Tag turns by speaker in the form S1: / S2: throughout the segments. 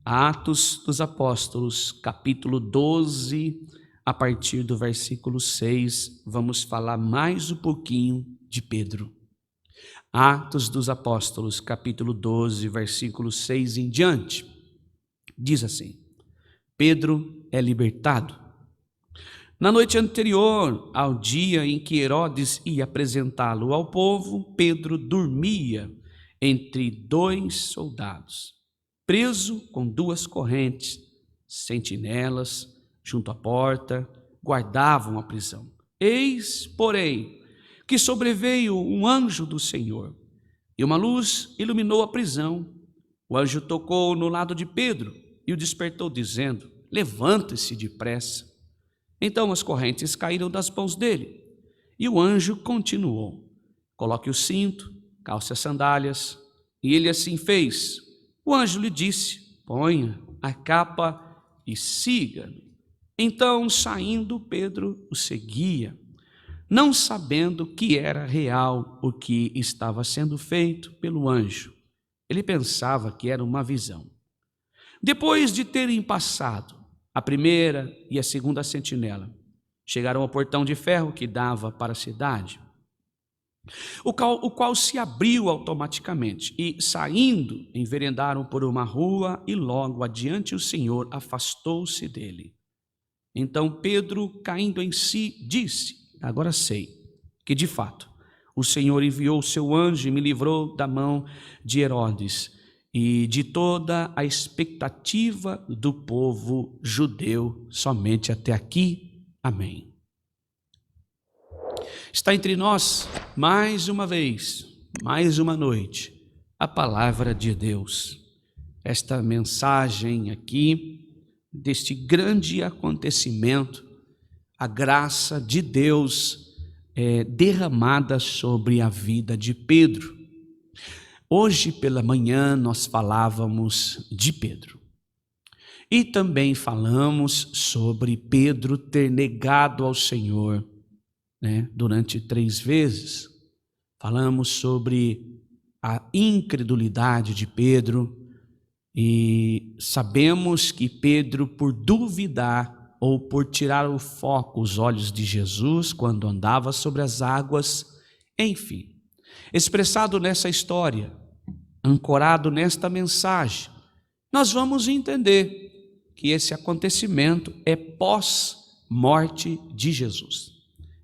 S1: Atos dos Apóstolos, capítulo 12, a partir do versículo 6, vamos falar mais um pouquinho de Pedro. Atos dos Apóstolos, capítulo 12, versículo 6 em diante, diz assim: Pedro é libertado. Na noite anterior ao dia em que Herodes ia apresentá-lo ao povo, Pedro dormia entre dois soldados, preso com duas correntes. Sentinelas junto à porta guardavam a prisão. Eis, porém, que sobreveio um anjo do Senhor, e uma luz iluminou a prisão. O anjo tocou no lado de Pedro e o despertou, dizendo: levante-se depressa. Então as correntes caíram das mãos dele, e o anjo continuou: coloque o cinto, calce as sandálias. E ele assim fez. O anjo lhe disse: ponha a capa e siga-me. Então, saindo, Pedro o seguia, não sabendo que era real o que estava sendo feito pelo anjo. Ele pensava que era uma visão. Depois de terem passado a primeira e a segunda sentinela, chegaram ao portão de ferro que dava para a cidade, o qual se abriu automaticamente, e saindo, enveredaram por uma rua, e logo adiante o Senhor afastou-se dele. Então Pedro, caindo em si, disse: agora sei que de fato o Senhor enviou o seu anjo e me livrou da mão de Herodes e de toda a expectativa do povo judeu. Somente até aqui. Amém. Está entre nós, mais uma vez, mais uma noite, a palavra de Deus. Esta mensagem aqui, deste grande acontecimento, a graça de Deus derramada sobre a vida de Pedro. Hoje pela manhã nós falávamos de Pedro. E também falamos sobre Pedro ter negado ao Senhor, durante 3 vezes. Falamos sobre a incredulidade de Pedro e sabemos que Pedro, por duvidar ou por tirar o foco, os olhos de Jesus quando andava sobre as águas, enfim, expressado nessa história, ancorado nesta mensagem, nós vamos entender que esse acontecimento é pós-morte de Jesus.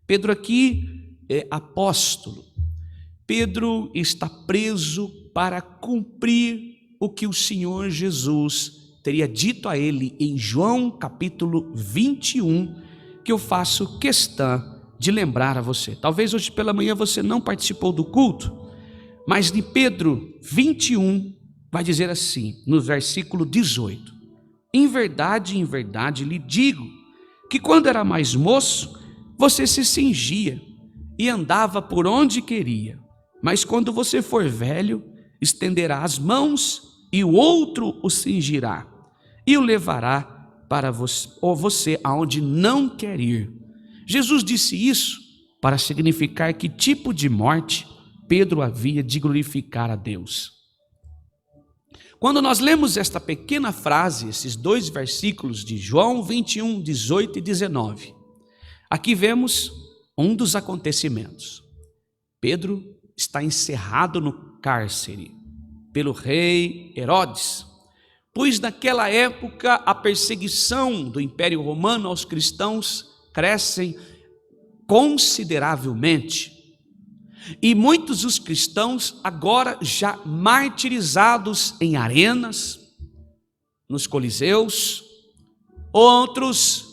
S1: Pedro aqui é apóstolo. Pedro está preso para cumprir o que o Senhor Jesus teria dito a ele em João capítulo 21, que eu faço questão de lembrar a você. Talvez hoje pela manhã você não participou do culto, mas de Pedro 21 vai dizer assim, no versículo 18: em verdade lhe digo, que quando era mais moço, você se cingia e andava por onde queria, mas quando você for velho, estenderá as mãos e o outro o cingirá e o levará para você aonde não quer ir. Jesus disse isso para significar que tipo de morte Pedro havia de glorificar a Deus. Quando nós lemos esta pequena frase, esses 2 versículos de João 21, 18 e 19, aqui vemos um dos acontecimentos. Pedro está encerrado no cárcere pelo rei Herodes, pois naquela época a perseguição do Império Romano aos cristãos cresce consideravelmente. E muitos dos cristãos agora já martirizados em arenas, nos coliseus, outros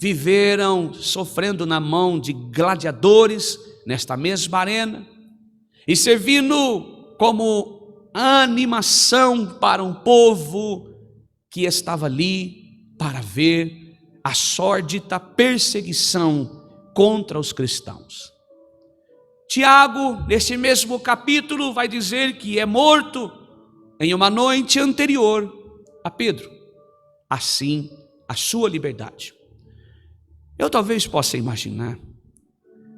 S1: viveram sofrendo na mão de gladiadores nesta mesma arena e servindo como animação para um povo que estava ali para ver a sórdida perseguição contra os cristãos. Tiago, nesse mesmo capítulo, vai dizer que é morto em uma noite anterior a Pedro, assim a sua liberdade. Eu talvez possa imaginar,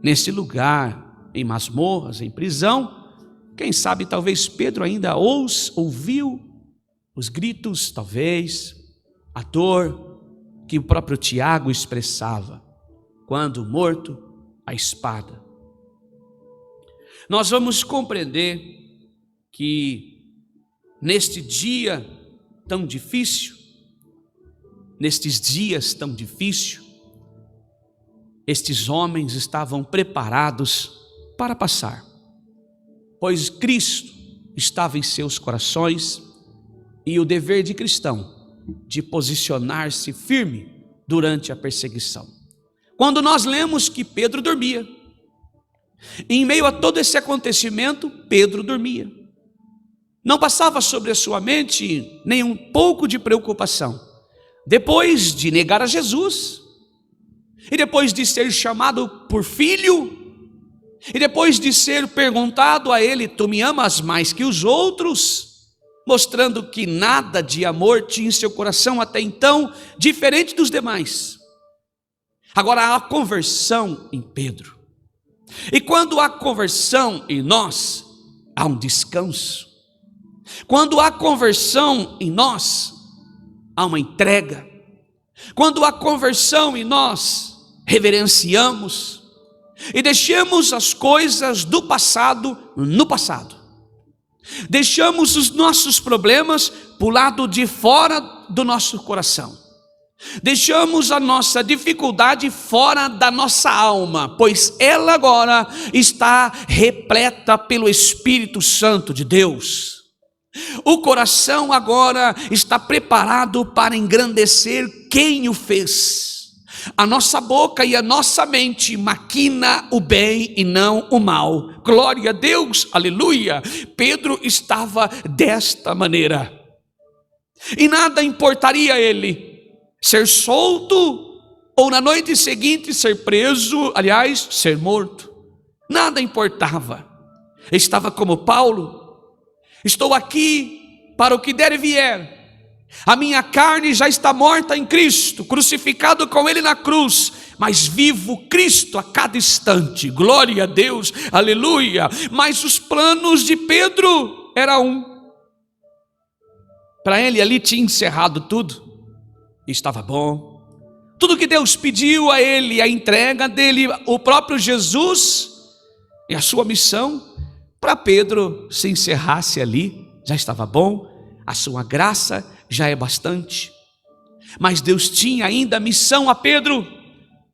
S1: nesse lugar, em masmorras, em prisão, quem sabe talvez Pedro ainda ouviu os gritos, talvez, a dor que o próprio Tiago expressava, quando morto, a espada. Nós vamos compreender que neste dia tão difícil, nestes dias tão difíceis, estes homens estavam preparados para passar, pois Cristo estava em seus corações e o dever de cristão de posicionar-se firme durante a perseguição. Quando nós lemos que Pedro dormia, em meio a todo esse acontecimento, Pedro dormia. Não passava sobre a sua mente nem um pouco de preocupação. Depois de negar a Jesus, e depois de ser chamado por filho, e depois de ser perguntado a ele: tu me amas mais que os outros? Mostrando que nada de amor tinha em seu coração até então, diferente dos demais. Agora há conversão em Pedro. E quando há conversão em nós, há um descanso. Quando há conversão em nós, há uma entrega. Quando há conversão em nós, reverenciamos e deixamos as coisas do passado no passado. Deixamos os nossos problemas para o lado de fora do nosso coração. Deixamos a nossa dificuldade fora da nossa alma, pois ela agora está repleta pelo Espírito Santo de Deus. O coração agora está preparado para engrandecer quem o fez. A nossa boca e a nossa mente maquina o bem e não o mal. Glória a Deus, aleluia. Pedro estava desta maneira. E nada importaria a ele ser solto ou na noite seguinte ser preso, aliás, ser morto. Nada importava. Estava como Paulo: estou aqui para o que der e vier. A minha carne já está morta em Cristo, crucificado com Ele na cruz, mas vivo Cristo a cada instante. Glória a Deus, aleluia. Mas os planos de Pedro eram para ele ali tinha encerrado tudo, estava bom. Tudo que Deus pediu a ele, a entrega dele, o próprio Jesus e a sua missão, para Pedro se encerrasse ali, já estava bom. A sua graça já é bastante. Mas Deus tinha ainda missão a Pedro,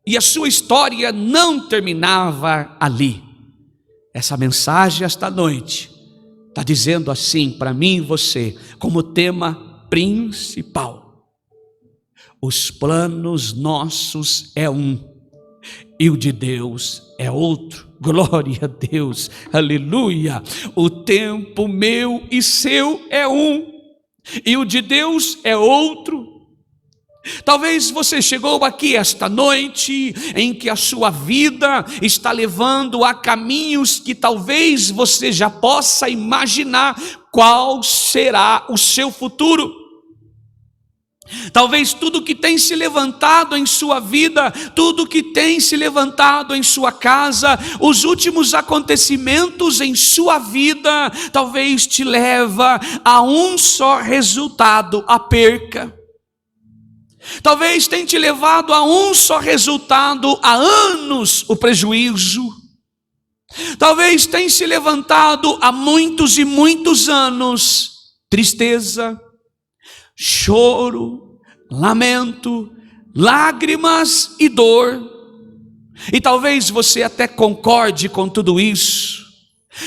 S1: e a sua história não terminava ali. Essa mensagem esta noite está dizendo assim para mim e você, como tema principal: os planos nossos é um, e o de Deus é outro. Glória a Deus, aleluia. O tempo meu e seu é um, e o de Deus é outro. Talvez você chegou aqui esta noite em que a sua vida está levando a caminhos que talvez você já possa imaginar qual será o seu futuro. Talvez tudo que tem se levantado em sua vida, tudo que tem se levantado em sua casa, os últimos acontecimentos em sua vida, talvez te leva a um só resultado: a perca. Talvez tenha te levado a um só resultado, há anos, o prejuízo. Talvez tenha se levantado há muitos e muitos anos, tristeza, choro, lamento, lágrimas e dor. E talvez você até concorde com tudo isso,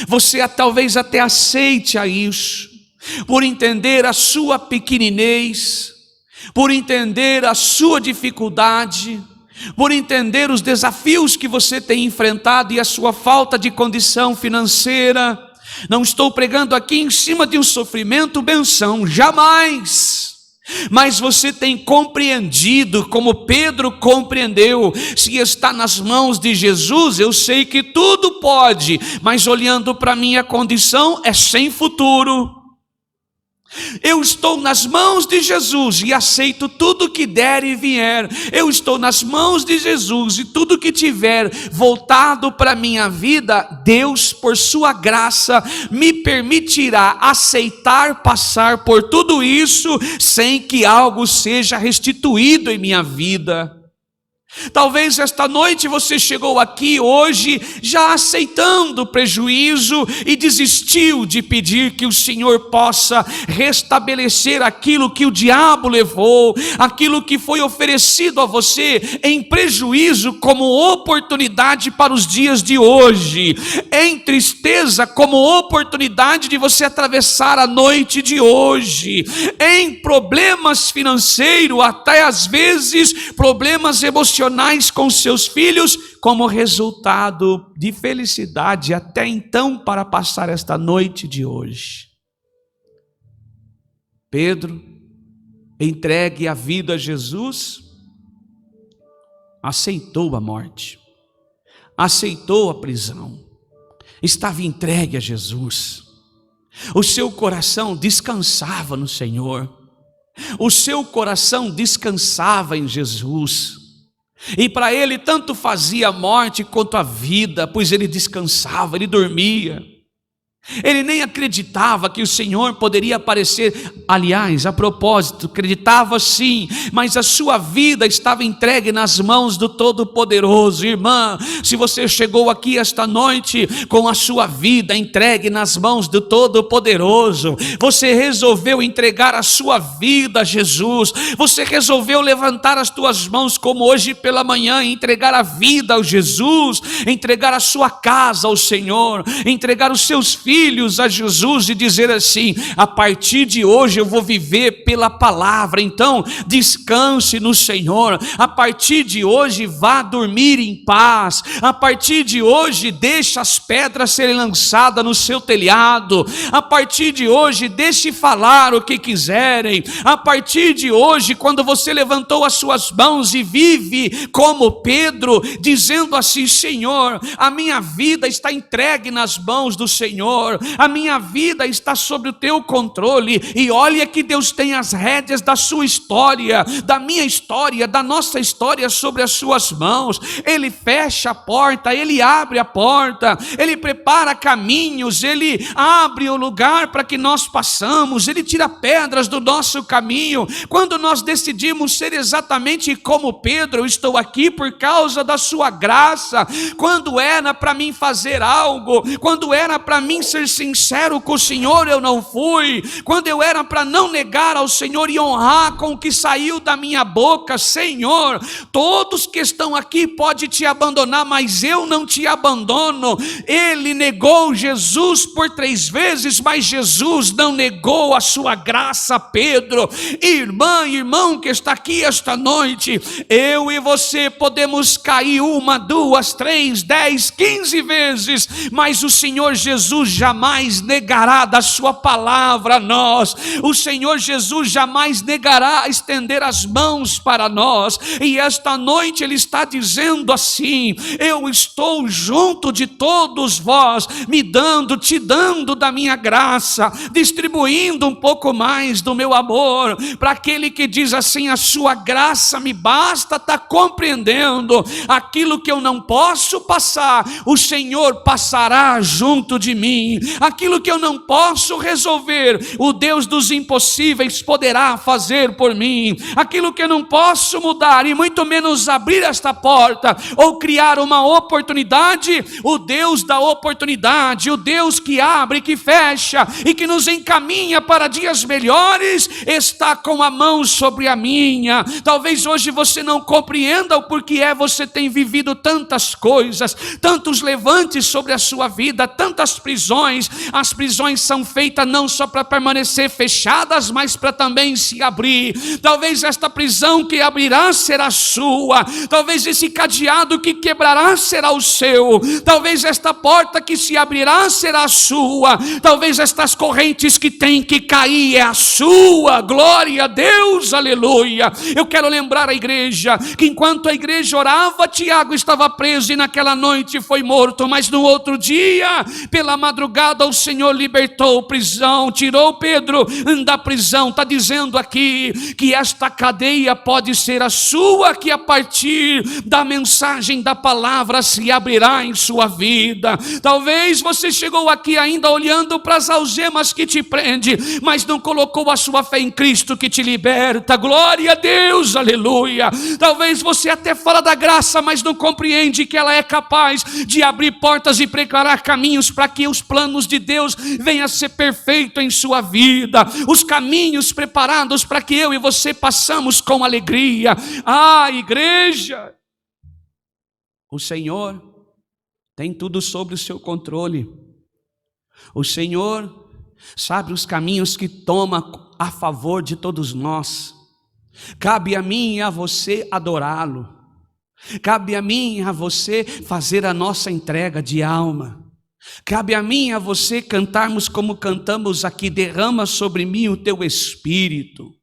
S1: você talvez até aceite a isso, por entender a sua pequeninez, por entender a sua dificuldade, por entender os desafios que você tem enfrentado e a sua falta de condição financeira. Não estou pregando aqui em cima de um sofrimento benção, jamais. Mas você tem compreendido, como Pedro compreendeu: se está nas mãos de Jesus, eu sei que tudo pode, mas olhando para a minha condição é sem futuro. Eu estou nas mãos de Jesus e aceito tudo que der e vier. Eu estou nas mãos de Jesus e tudo que tiver voltado para a minha vida, Deus, por sua graça, me permitirá aceitar passar por tudo isso sem que algo seja restituído em minha vida. Talvez esta noite você chegou aqui hoje já aceitando o prejuízo e desistiu de pedir que o Senhor possa restabelecer aquilo que o diabo levou, aquilo que foi oferecido a você em prejuízo como oportunidade para os dias de hoje, em tristeza como oportunidade de você atravessar a noite de hoje, em problemas financeiros, até às vezes problemas emocionais com seus filhos, como resultado de felicidade até então para passar esta noite de hoje. Pedro, entregue a vida a Jesus, aceitou a morte, aceitou a prisão, estava entregue a Jesus. O seu coração descansava no Senhor, o seu coração descansava em Jesus. E para ele tanto fazia a morte quanto a vida, pois ele descansava, ele dormia. Ele nem acreditava que o Senhor poderia aparecer. Aliás, a propósito, acreditava sim, mas a sua vida estava entregue nas mãos do Todo-Poderoso. Irmã, se você chegou aqui esta noite com a sua vida entregue nas mãos do Todo-Poderoso, você resolveu entregar a sua vida a Jesus, você resolveu levantar as tuas mãos como hoje pela manhã, entregar a vida ao Jesus, entregar a sua casa ao Senhor, entregar os seus filhos a Jesus e dizer assim: a partir de hoje eu vou viver pela palavra. Então descanse no Senhor, a partir de hoje vá dormir em paz, a partir de hoje deixe as pedras serem lançadas no seu telhado, a partir de hoje deixe falar o que quiserem, a partir de hoje, quando você levantou as suas mãos e vive como Pedro, dizendo assim: Senhor, a minha vida está entregue nas mãos do Senhor, a minha vida está sob o teu controle, e olha que Deus tem as rédeas da sua história, da minha história, da nossa história sobre as suas mãos. Ele fecha a porta, ele abre a porta, ele prepara caminhos, ele abre o lugar para que nós passamos, ele tira pedras do nosso caminho. Quando nós decidimos ser exatamente como Pedro: eu estou aqui por causa da sua graça. Quando era para mim fazer algo, quando era para mim ser sincero com o Senhor, eu não fui. Quando eu era para não negar ao Senhor e honrar com o que saiu da minha boca: Senhor, todos que estão aqui podem te abandonar, mas eu não te abandono. Ele negou Jesus por 3 vezes, mas Jesus não negou a sua graça a Pedro. Irmã, irmão que está aqui esta noite, eu e você podemos cair 1, 2, 3, 10, 15 vezes, mas o Senhor Jesus jamais negará da sua palavra a nós. O Senhor Jesus jamais negará estender as mãos para nós. E esta noite Ele está dizendo assim: eu estou junto de todos vós, te dando da minha graça, distribuindo um pouco mais do meu amor, para aquele que diz assim: a sua graça me basta. Está compreendendo? Aquilo que eu não posso passar, o Senhor passará junto de mim. Aquilo que eu não posso resolver, o Deus dos impossíveis poderá fazer por mim. Aquilo que eu não posso mudar, e muito menos abrir esta porta ou criar uma oportunidade, o Deus da oportunidade, o Deus que abre, que fecha e que nos encaminha para dias melhores, está com a mão sobre a minha. Talvez hoje você não compreenda o porquê você tem vivido tantas coisas, tantos levantes sobre a sua vida, tantas prisões. As prisões são feitas não só para permanecer fechadas, mas para também se abrir. Talvez esta prisão que abrirá será sua, talvez esse cadeado que quebrará será o seu, talvez esta porta que se abrirá será sua, talvez estas correntes que tem que cair é a sua. Glória a Deus, aleluia. Eu quero lembrar a igreja que enquanto a igreja orava, Tiago estava preso e naquela noite foi morto, mas no outro dia, pela madrugada, madrugada o Senhor libertou prisão, tirou Pedro da prisão. Está dizendo aqui que esta cadeia pode ser a sua, que a partir da mensagem da palavra se abrirá em sua vida. Talvez você chegou aqui ainda olhando para as algemas que te prende, mas não colocou a sua fé em Cristo que te liberta. Glória a Deus, aleluia. Talvez você até fala da graça, mas não compreende que ela é capaz de abrir portas e preparar caminhos para que os planos de Deus venham a ser perfeitos em sua vida, os caminhos preparados para que eu e você passamos com alegria. Igreja, o Senhor tem tudo sob o seu controle. O Senhor sabe os caminhos que toma a favor de todos nós. Cabe a mim e a você adorá-lo. Cabe a mim e a você fazer a nossa entrega de alma. Cabe a mim e a você cantarmos como cantamos aqui: derrama sobre mim o teu Espírito.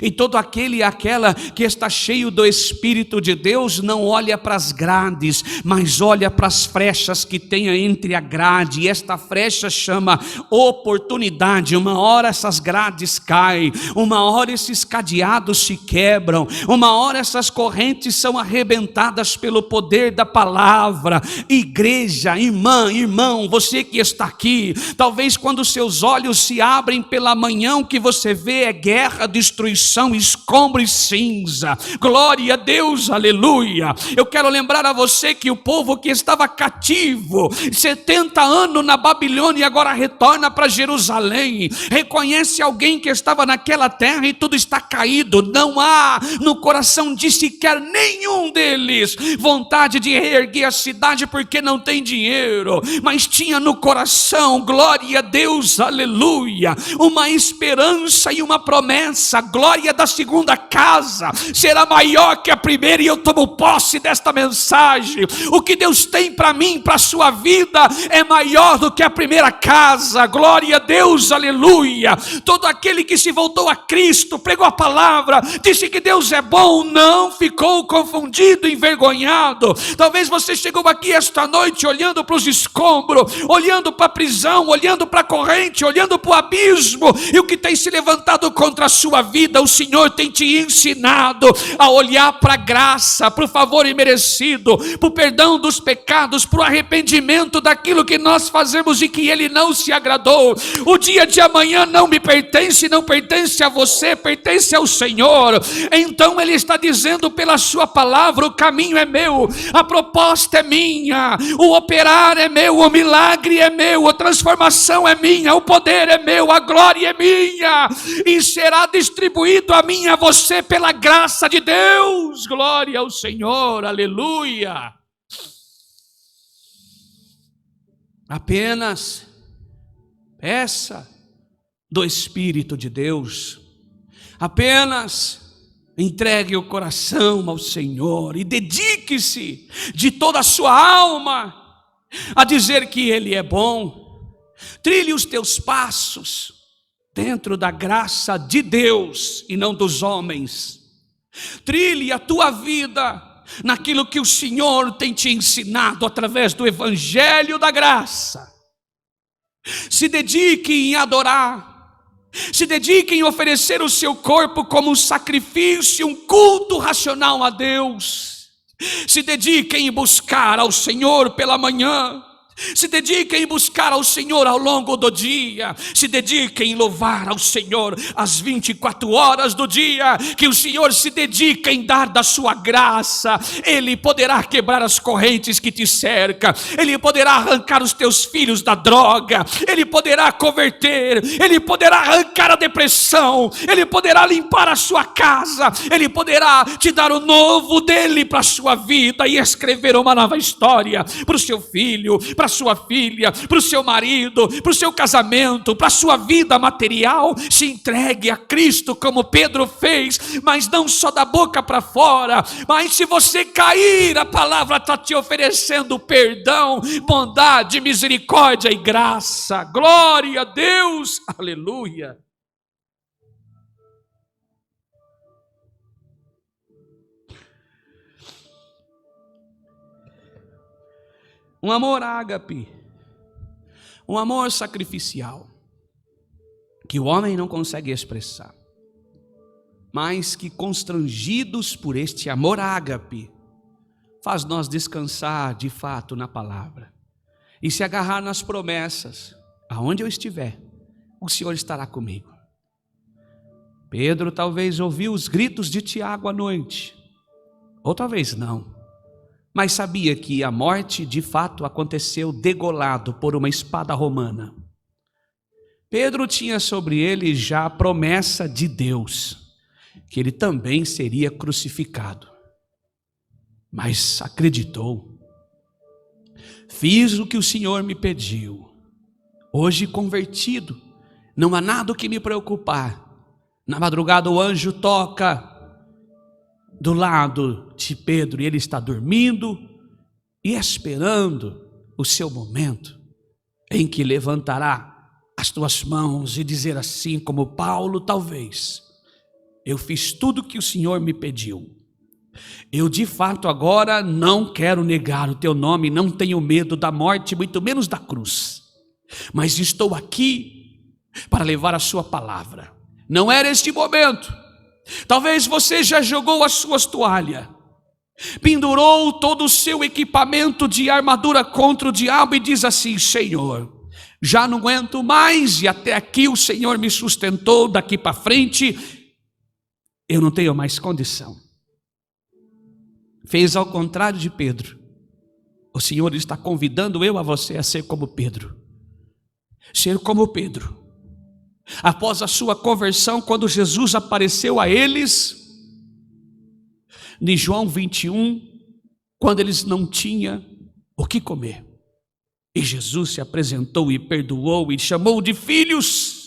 S1: E todo aquele e aquela que está cheio do Espírito de Deus não olha para as grades, mas olha para as frechas que tem entre a grade. E esta frecha chama oportunidade. Uma hora essas grades caem, uma hora esses cadeados se quebram, uma hora essas correntes são arrebentadas pelo poder da palavra. Igreja, irmã, irmão, você que está aqui, talvez quando seus olhos se abrem pela manhã, o que você vê é guerra, destruição, escombro e cinza. Glória a Deus, aleluia. Eu quero lembrar a você que o povo que estava cativo 70 anos na Babilônia e agora retorna para Jerusalém, reconhece alguém que estava naquela terra e tudo está caído. Não há no coração de sequer nenhum deles vontade de reerguer a cidade porque não tem dinheiro, mas tinha no coração, glória a Deus, aleluia, uma esperança e uma promessa. Glória da segunda casa será maior que a primeira, e eu tomo posse desta mensagem. O que Deus tem para mim, para a sua vida, é maior do que a primeira casa. Glória a Deus, aleluia. Todo aquele que se voltou a Cristo, pregou a palavra, disse que Deus é bom, não ficou confundido, envergonhado. Talvez você chegou aqui esta noite olhando para os escombros, olhando para a prisão, olhando para a corrente, olhando para o abismo, e o que tem se levantado contra a sua vida, o Senhor tem te ensinado a olhar para a graça, para o favor imerecido, para o perdão dos pecados, para o arrependimento daquilo que nós fazemos e que Ele não se agradou. O dia de amanhã não me pertence, não pertence a você, pertence ao Senhor. Então Ele está dizendo pela sua palavra: o caminho é meu, a proposta é minha, o operar é meu, o milagre é meu, a transformação é minha, o poder é meu, a glória é minha, e será distribuído a mim e a você pela graça de Deus. Glória ao Senhor, aleluia. Apenas peça do Espírito de Deus, apenas entregue o coração ao Senhor e dedique-se de toda a sua alma a dizer que Ele é bom. Trilhe os teus passos dentro da graça de Deus e não dos homens. Trilhe a tua vida naquilo que o Senhor tem te ensinado através do Evangelho da graça. Se dedique em adorar, se dedique em oferecer o seu corpo como um sacrifício, um culto racional a Deus. Se dedique em buscar ao Senhor pela manhã. Se dediquem em buscar ao Senhor ao longo do dia. Se dediquem em louvar ao Senhor às 24 horas do dia. Que o Senhor se dedique em dar da sua graça. Ele poderá quebrar as correntes que te cercam. Ele poderá arrancar os teus filhos da droga. Ele poderá converter. Ele poderá arrancar a depressão. Ele poderá limpar a sua casa. Ele poderá te dar o novo dele para a sua vida e escrever uma nova história para o seu filho, para a sua filha, para o seu marido, para o seu casamento, para a sua vida material. Se entregue a Cristo como Pedro fez, mas não só da boca para fora. Mas se você cair, a palavra está te oferecendo perdão, bondade, misericórdia e graça. Glória a Deus, aleluia. Um amor ágape, Um amor sacrificial, que o homem não consegue expressar, mas que, constrangidos por este amor ágape, faz nós descansar de fato na palavra e se agarrar nas promessas. Aonde eu estiver, o Senhor estará comigo. Pedro talvez ouviu os gritos de Tiago à noite, ou talvez não, mas sabia que a morte de fato aconteceu degolado por uma espada romana. Pedro tinha sobre ele já a promessa de Deus, que ele também seria crucificado, mas acreditou. Fiz o que o Senhor me pediu. Hoje convertido, não há nada que me preocupar. Na madrugada o anjo toca do lado de Pedro e ele está dormindo e esperando o seu momento em que levantará as tuas mãos e dizer assim como Paulo: talvez eu fiz tudo que o Senhor me pediu. Eu de fato agora não quero negar o teu nome, não tenho medo da morte, muito menos da cruz, mas estou aqui para levar a sua palavra. Não era este momento. Talvez você já jogou as suas toalhas, pendurou todo o seu equipamento de armadura contra o diabo e diz assim: Senhor, já não aguento mais, e até aqui o Senhor me sustentou, daqui para frente eu não tenho mais condição. Fez ao contrário de Pedro. O Senhor está convidando eu a você a ser como Pedro. Ser como Pedro. Após a sua conversão, quando Jesus apareceu a eles, em João 21, quando eles não tinham o que comer, e Jesus se apresentou e perdoou e chamou de filhos.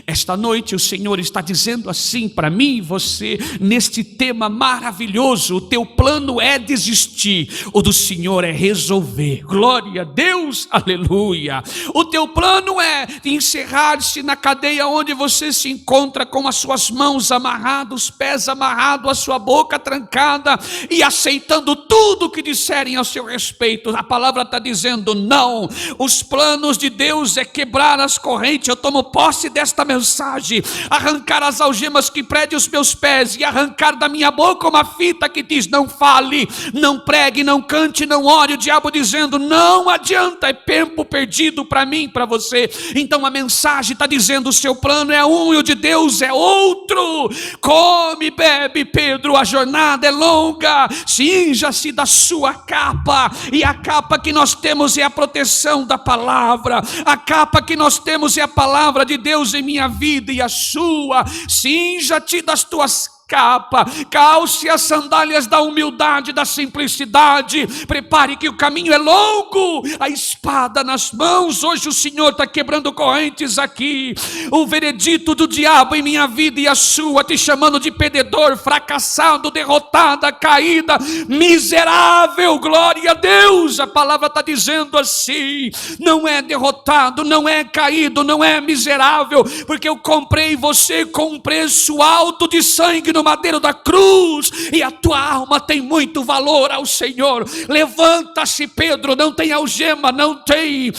S1: Esta noite o Senhor está dizendo assim para mim e você, neste tema maravilhoso: o teu plano é desistir, o do Senhor é resolver. Glória a Deus, aleluia. O teu plano é encerrar-se na cadeia onde você se encontra, com as suas mãos amarradas, os pés amarrados, a sua boca trancada e aceitando tudo que disserem ao seu respeito. A palavra está dizendo não. Os planos de Deus é quebrar as correntes. Eu tomo posse desta mensagem, arrancar as algemas que prendem os meus pés e arrancar da minha boca uma fita que diz: não fale, não pregue, não cante, não ore. O diabo dizendo: não adianta, é tempo perdido para mim, para você. Então a mensagem está dizendo: o seu plano é um e o de Deus é outro. Come, bebe, Pedro, a jornada é longa. Cinja-se da sua capa, e a capa que nós temos é a proteção da palavra. A capa que nós temos é a palavra de Deus em minha vida e a sua. Cinja-te das tuas capa, calce as sandálias da humildade, da simplicidade. Prepare que o caminho é longo, a espada nas mãos. Hoje o Senhor está quebrando correntes aqui. O veredito do diabo em minha vida e a sua, te chamando de perdedor, fracassado, derrotada, caída, miserável. Glória a Deus. A palavra está dizendo assim: não é derrotado, não é caído, não é miserável, porque eu comprei você com um preço alto de sangue no madeiro da cruz, e a tua alma tem muito valor ao Senhor. Levanta-se, Pedro, não tem algema, não tem,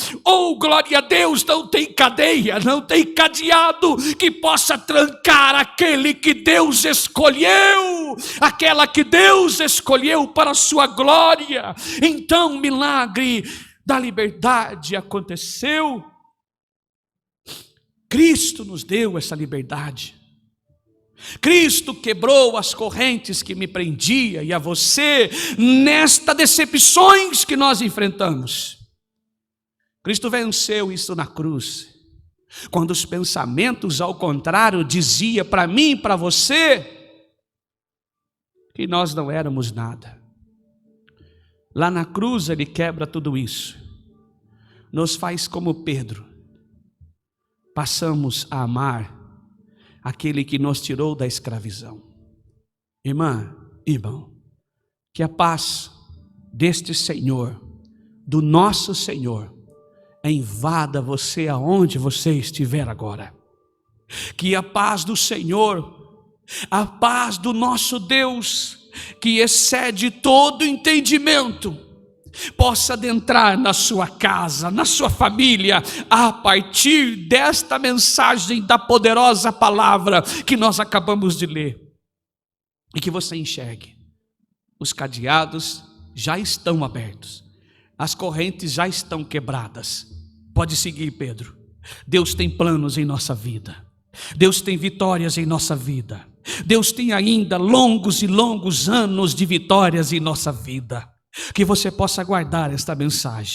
S1: glória a Deus, não tem cadeia, não tem cadeado que possa trancar aquele que Deus escolheu, aquela que Deus escolheu para a sua glória. Então o milagre da liberdade aconteceu. Cristo nos deu essa liberdade. Cristo quebrou as correntes que me prendia e a você nestas decepções que nós enfrentamos. Cristo venceu isso na cruz, quando os pensamentos ao contrário diziam para mim e para você que nós não éramos nada. Lá na cruz ele quebra tudo isso, nos faz como Pedro, passamos a amar aquele que nos tirou da escravidão. Irmã, irmão, que a paz deste Senhor, do nosso Senhor, invada você aonde você estiver agora. Que a paz do Senhor, a paz do nosso Deus, que excede todo entendimento, possa adentrar na sua casa, na sua família, a partir desta mensagem da poderosa palavra que nós acabamos de ler. E que você enxergue: os cadeados já estão abertos, as correntes já estão quebradas. Pode seguir, Pedro. Deus tem planos em nossa vida, Deus tem vitórias em nossa vida, Deus tem ainda longos e longos anos de vitórias em nossa vida. Que você possa guardar esta mensagem.